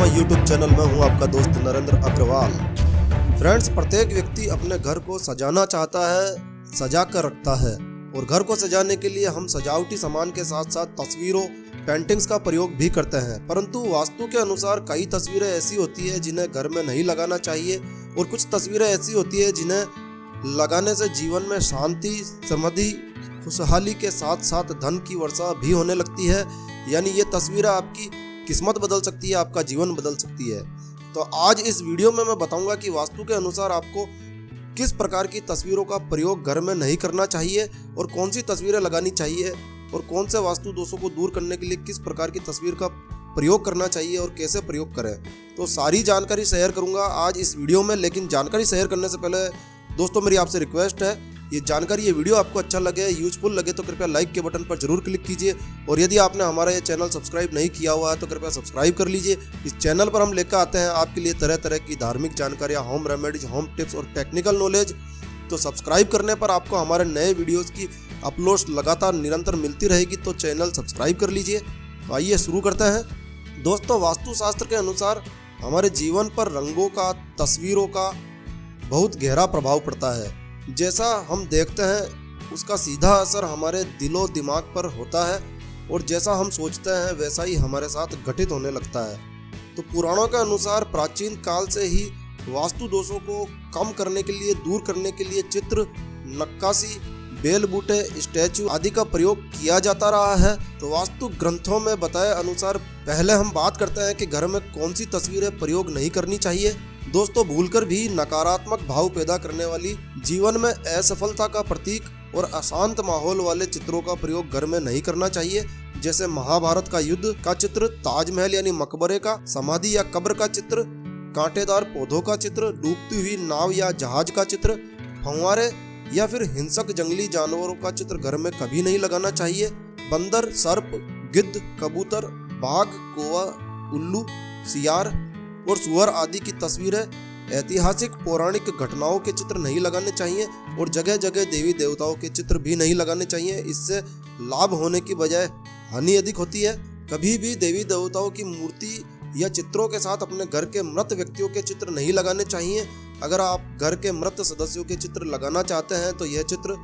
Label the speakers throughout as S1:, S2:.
S1: YouTube channel में हूं आपका दोस्त नरेंद्र अग्रवाल। फ्रेंड्स, प्रत्येक व्यक्ति अपने घर को सजाना चाहता है, सजा कर रखता है और घर को सजाने के लिए हम सजावटी सामान के साथ साथ तस्वीरों, पेंटिंग्स का प्रयोग भी करते हैं। परंतु वास्तु के अनुसार कई तस्वीरें ऐसी होती है जिन्हें घर में नहीं लगाना चाहिए और कुछ तस्वीरें ऐसी होती है जिन्हें लगाने से जीवन में शांति, समृद्धि, खुशहाली के साथ साथ धन की वर्षा भी होने लगती है। यानी ये तस्वीरें आपकी किस्मत बदल सकती है, आपका जीवन बदल सकती है। तो आज इस वीडियो में मैं बताऊंगा कि वास्तु के अनुसार आपको किस प्रकार की तस्वीरों का प्रयोग घर में नहीं करना चाहिए और कौन सी तस्वीरें लगानी चाहिए और कौन से वास्तु दोषों को दूर करने के लिए किस प्रकार की तस्वीर का प्रयोग करना चाहिए और कैसे प्रयोग करें। तो सारी जानकारी शेयर करूंगा आज इस वीडियो में। लेकिन जानकारी शेयर करने से पहले दोस्तों मेरी आपसे रिक्वेस्ट है, ये वीडियो आपको अच्छा लगे, यूजफुल लगे तो कृपया लाइक के बटन पर जरूर क्लिक कीजिए और यदि आपने हमारा ये चैनल सब्सक्राइब नहीं किया हुआ है तो कृपया सब्सक्राइब कर लीजिए। इस चैनल पर हम लेकर आते हैं आपके लिए तरह तरह की धार्मिक जानकारियाँ, होम रेमेडीज, होम टिप्स और टेक्निकल नॉलेज। तो सब्सक्राइब करने पर आपको हमारे नए वीडियोज़ की अपलोड्स लगातार निरंतर मिलती रहेगी, तो चैनल सब्सक्राइब कर लीजिए। तो आइए शुरू करते हैं। दोस्तों, वास्तुशास्त्र के अनुसार हमारे जीवन पर रंगों का, तस्वीरों का बहुत गहरा प्रभाव पड़ता है। जैसा हम देखते हैं उसका सीधा असर हमारे दिलो दिमाग पर होता है और जैसा हम सोचते हैं वैसा ही हमारे साथ घटित होने लगता है। तो पुराणों के अनुसार प्राचीन काल से ही वास्तु दोषों को कम करने के लिए, दूर करने के लिए चित्र, नक्काशी, बेल बूटे, स्टैचू आदि का प्रयोग किया जाता रहा है। तो वास्तु ग्रंथों में बताए अनुसार पहले हम बात करते हैं कि घर में कौन सी तस्वीरें प्रयोग नहीं करनी चाहिए। दोस्तों, भूलकर भी नकारात्मक भाव पैदा करने वाली, जीवन में असफलता का प्रतीक और अशांत माहौल वाले चित्रों का प्रयोग घर में नहीं करना चाहिए। जैसे महाभारत का युद्ध का चित्र, ताजमहल यानी मकबरे का, समाधि या कब्र का चित्र, कांटेदार पौधों का चित्र, डूबती हुई नाव या जहाज का चित्र, फंवारे या फिर हिंसक जंगली जानवरों का चित्र घर में कभी नहीं लगाना चाहिए। बंदर, सर्प, गिद्ध, कबूतर, बाघ, कौवा, उल्लू, सियार और सुअर आदि की तस्वीरें, ऐतिहासिक पौराणिक घटनाओं के चित्र नहीं लगाने चाहिए और जगह जगह देवी देवताओं के चित्र भी नहीं लगाने चाहिए। इससे लाभ होने की बजाय हानि अधिक होती है। कभी भी देवी देवताओं की मूर्ति या चित्रों के साथ अपने घर के मृत व्यक्तियों के चित्र नहीं लगाने चाहिए। अगर आप घर के मृत सदस्यों के चित्र लगाना चाहते हैं तो यह चित्र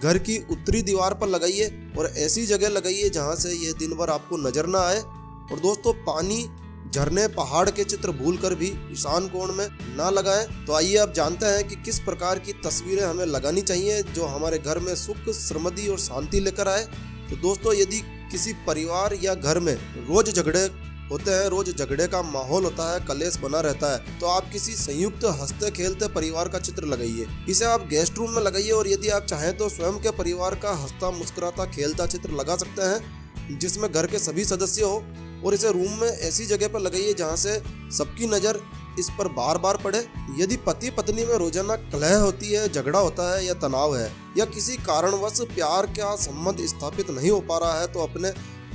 S1: घर की उत्तरी दीवार पर लगाइए और ऐसी जगह लगाइए जहां से यह दिन भर आपको नजर ना आए। और दोस्तों, पानी, झरने, पहाड़ के चित्र भूलकर भी ईशान कोण में ना लगाएं। तो आइए अब जानते हैं कि किस प्रकार की तस्वीरें हमें लगानी चाहिए जो हमारे घर में सुख, समृद्धि और शांति लेकर आए। तो दोस्तों, यदि किसी परिवार या घर में रोज झगड़े होते हैं, रोज झगड़े का माहौल होता है, कलेश बना रहता है, तो आप किसी संयुक्त हंसते खेलते परिवार का चित्र लगाइए। इसे आप गेस्ट रूम में लगाइए और यदि आप चाहें तो स्वयं के परिवार का हंसता, मुस्कुराता, खेलता चित्र लगा सकते हैं जिसमें घर के सभी सदस्य हो। और इसे रूम में ऐसी जगह पर लगाइए जहां से सबकी नज़र इस पर बार बार पड़े। यदि पति पत्नी में रोजाना कलह होती है, झगड़ा होता है या तनाव है या किसी कारणवश प्यार का संबंध स्थापित नहीं हो पा रहा है, तो अपने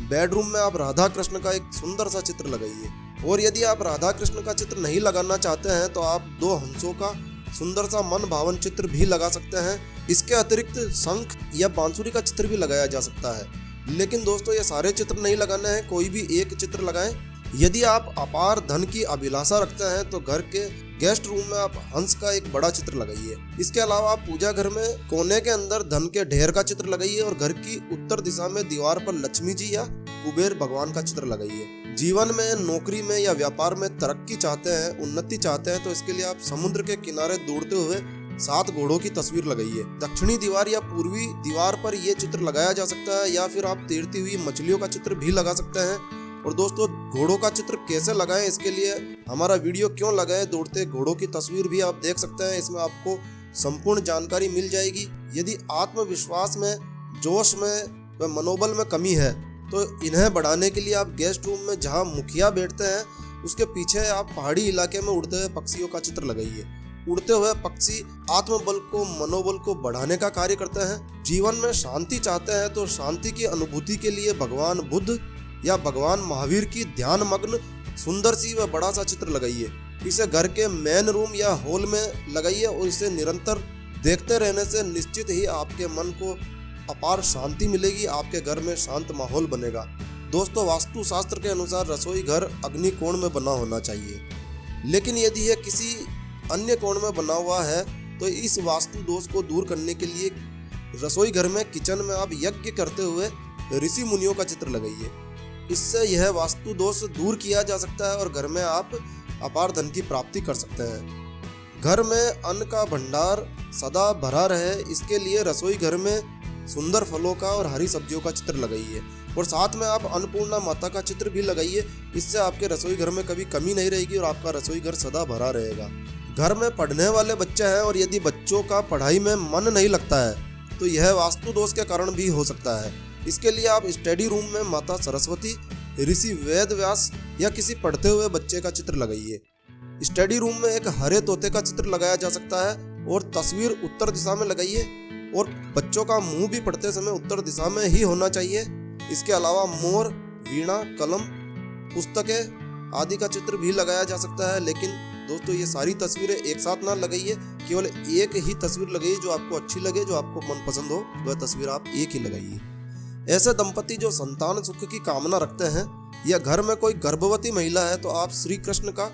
S1: बेडरूम में आप राधा कृष्ण का एक सुंदर सा चित्र लगाइए। और यदि आप राधा कृष्ण का चित्र नहीं लगाना चाहते हैं तो आप दो हंसों का सुंदर सा मन भावन चित्र भी लगा सकते हैं। इसके अतिरिक्त शंख या बांसुरी का चित्र भी लगाया जा सकता है। लेकिन दोस्तों, ये सारे चित्र नहीं लगाने हैं, कोई भी एक चित्र लगाएं। यदि आप अपार धन की अभिलाषा रखते हैं तो घर के गेस्ट रूम में आप हंस का एक बड़ा चित्र लगाइए। इसके अलावा आप पूजा घर में कोने के अंदर धन के ढेर का चित्र लगाइए और घर की उत्तर दिशा में दीवार पर लक्ष्मी जी या कुबेर भगवान का चित्र लगाइए। जीवन में, नौकरी में या व्यापार में तरक्की चाहते हैं, उन्नति चाहते हैं, तो इसके लिए आप समुद्र के किनारे दौड़ते हुए 7 घोड़ों की तस्वीर लगाइए। दक्षिणी दीवार या पूर्वी दीवार पर यह चित्र लगाया जा सकता है या फिर आप तैरती हुई मछलियों का चित्र भी लगा सकते हैं। और दोस्तों, घोड़ों का चित्र कैसे लगाएं, इसके लिए हमारा वीडियो क्यों लगाएं, दौड़ते घोड़ों की तस्वीर भी आप देख सकते हैं। इसमें आपको संपूर्ण जानकारी मिल जाएगी। यदि आत्मविश्वास में, जोश में व मनोबल में कमी है तो इन्हें बढ़ाने के लिए आप गेस्ट रूम में जहां मुखिया बैठते हैं उसके पीछे आप पहाड़ी इलाके में उड़ते हुए पक्षियों का चित्र लगाइए। उड़ते हुए पक्षी आत्मबल को, मनोबल को बढ़ाने का कार्य करते हैं। जीवन में शांति चाहते हैं तो शांति की अनुभूति के लिए भगवान बुद्ध या भगवान महावीर की ध्यान मग्न सुंदर सी व बड़ा सा चित्र लगाइए। इसे घर के मेन रूम या हॉल में लगाइए और इसे निरंतर देखते रहने से निश्चित ही आपके मन को अपार शांति मिलेगी, आपके घर में शांत माहौल बनेगा। दोस्तों वास्तु शास्त्र के अनुसार रसोई घर अग्नि कोण में बना होना चाहिए, लेकिन यदि यह किसी अन्य कोण में बना हुआ है तो इस वास्तु दोष को दूर करने के लिए रसोई घर में किचन में आप यज्ञ करते हुए ऋषि मुनियों का चित्र लगाइए। इससे यह वास्तु दोष दूर किया जा सकता है और घर में आप अपार धन की प्राप्ति कर सकते हैं। घर में अन्न का भंडार सदा भरा रहे, इसके लिए रसोई घर में सुंदर फलों का और हरी सब्जियों का चित्र लगाइए और साथ में आप अन्नपूर्णा माता का चित्र भी लगाइए। इससे आपके रसोई घर में कभी कमी नहीं रहेगी और आपका रसोई घर सदा भरा रहेगा। घर में पढ़ने वाले बच्चे हैं और यदि बच्चों का पढ़ाई में मन नहीं लगता है तो यह वास्तु दोष के कारण भी हो सकता है। इसके लिए आप स्टडी रूम में माता सरस्वती, ऋषि वेद व्यास या किसी पढ़ते हुए बच्चे का चित्र लगाइए। स्टडी रूम में एक हरे तोते का चित्र लगाया जा सकता है और तस्वीर उत्तर दिशा में लगाइए और बच्चों का मुंह भी पढ़ते समय उत्तर दिशा में ही होना चाहिए। इसके अलावा मोर, वीणा, कलम, पुस्तकें आदि का चित्र भी लगाया जा सकता है। लेकिन दोस्तों ये सारी तस्वीरें एक साथ ना लगाइए, केवल एक ही तस्वीर लगाइए जो आपको अच्छी लगे, जो आपको मनपसंद हो, वह तस्वीर आप एक ही लगाइए। ऐसे दंपति जो संतान सुख की कामना रखते हैं या घर में कोई गर्भवती महिला है तो आप श्री कृष्ण का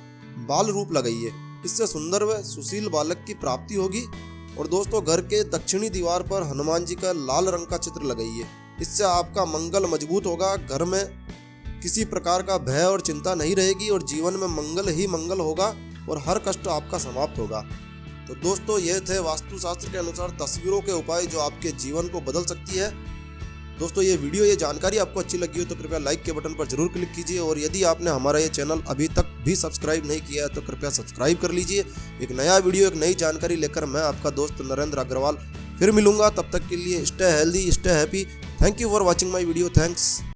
S1: बाल रूप लगाइए। इससे सुंदर व सुशील बालक की प्राप्ति होगी। और दोस्तों घर के दक्षिणी दीवार पर हनुमान जी का लाल रंग का चित्र लगाइए। इससे आपका मंगल मजबूत होगा, घर में किसी प्रकार का भय और चिंता नहीं रहेगी और जीवन में मंगल ही मंगल होगा और हर कष्ट आपका समाप्त होगा। तो दोस्तों ये थे वास्तुशास्त्र के अनुसार तस्वीरों के उपाय जो आपके जीवन को बदल सकती है। दोस्तों ये जानकारी आपको अच्छी लगी हो तो कृपया लाइक के बटन पर जरूर क्लिक कीजिए और यदि आपने हमारा ये चैनल अभी तक भी सब्सक्राइब नहीं किया है तो कृपया सब्सक्राइब कर लीजिए। एक नया वीडियो, एक नई जानकारी लेकर मैं आपका दोस्त नरेंद्र अग्रवाल फिर मिलूंगा। तब तक के लिए stay healthy, stay happy. Thank you for watching my video. Thanks.